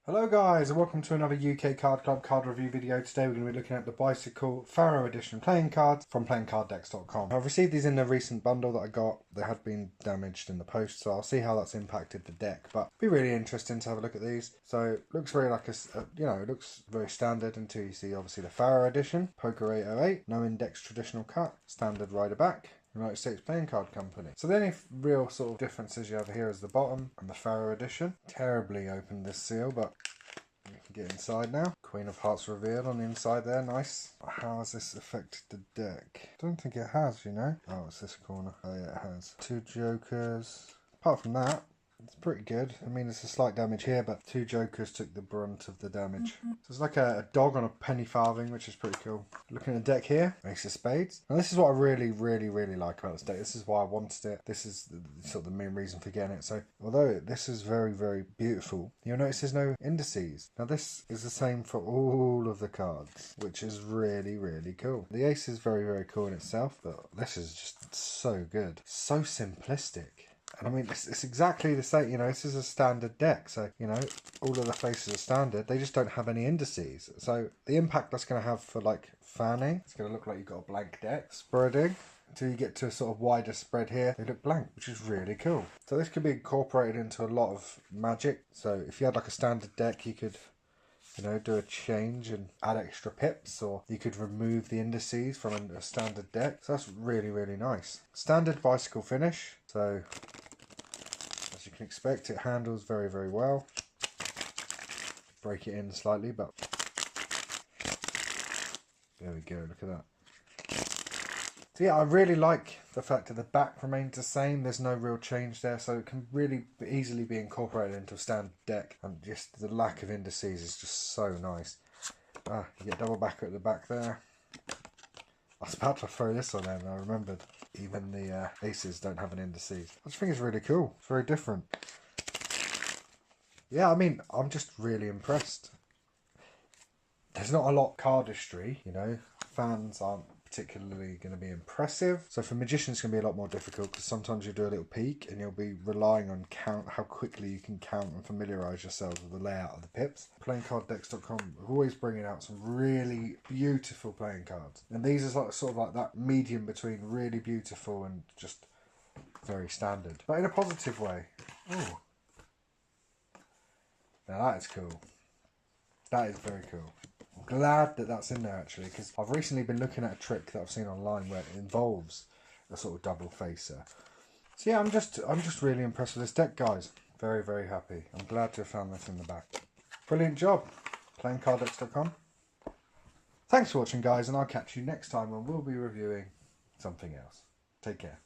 Hello guys and welcome to another UK Card Club card review video. Today we're going to be looking at the Bicycle Faro edition playing cards from playingcarddex.com. I've received these in a recent bundle that I got. They had been damaged in the post, so I'll see how that's impacted the deck, but it'll be really interesting to have a look at these. So it looks very like it looks very standard until you see obviously the Faro edition, Poker 808, no index traditional cut, standard rider back, United States Playing Card Company. So the only real sort of differences you have here is the bottom and the Faro edition. Terribly opened this seal, but you can get inside now. Queen of Hearts revealed on the inside there, nice. How has this affected the deck? I don't think it has, you know. Oh, it's this corner. Oh yeah, it has. Two jokers. Apart from that, it's pretty good. I mean, it's a slight damage here, but two jokers took the brunt of the damage. So it's like a dog on a penny farthing, which is pretty cool. Looking at the deck here, Ace of Spades. Now this is what I really like about this deck. This is why I wanted it. This is sort of the main reason for getting it. So although this is very beautiful, you'll notice there's no indices. Now this is the same for all of the cards, which is really cool. The ace is very cool in itself, but this is just so good. So simplistic. And I mean, it's exactly the same, you know, this is a standard deck. So, you know, all of the faces are standard. They just don't have any indices. So the impact that's going to have for like fanning, it's going to look like you've got a blank deck. Spreading, until you get to a sort of wider spread here, they look blank, which is really cool. So this could be incorporated into a lot of Magic. So if you had like a standard deck, you could, you know, do a change and add extra pips, or you could remove the indices from a standard deck. So that's really nice. Standard bicycle finish. So as you can expect, it handles very well. Break it in slightly, but there we go, look at that. So yeah, I really like the fact that the back remains the same. There's no real change there, so it can really easily be incorporated into a standard deck. And just the lack of indices is just so nice. You get double backer at the back there. I was about to throw this on there and I remembered even the aces don't have an indices. I just think it's really cool. It's very different. Yeah, I mean, I'm just really impressed. There's not a lot of cardistry, you know. Fans aren't particularly going to be impressive. So for magicians it's going to be a lot more difficult, because sometimes you do a little peek and you'll be relying on how quickly you can count and familiarise yourselves with the layout of the pips. Playingcarddex.com are always bringing out some really beautiful playing cards, and these are sort of like that medium between really beautiful and just very standard, but in a positive way. Ooh. Now that is cool. That is very cool. I'm glad that that's in there actually, because I've recently been looking at a trick that I've seen online where it involves a sort of double facer. So yeah, I'm just really impressed with this deck, guys. Very happy. I'm glad to have found this in the back. Brilliant job. Playingcarddex.com. Thanks for watching, guys, and I'll catch you next time when we'll be reviewing something else. Take care.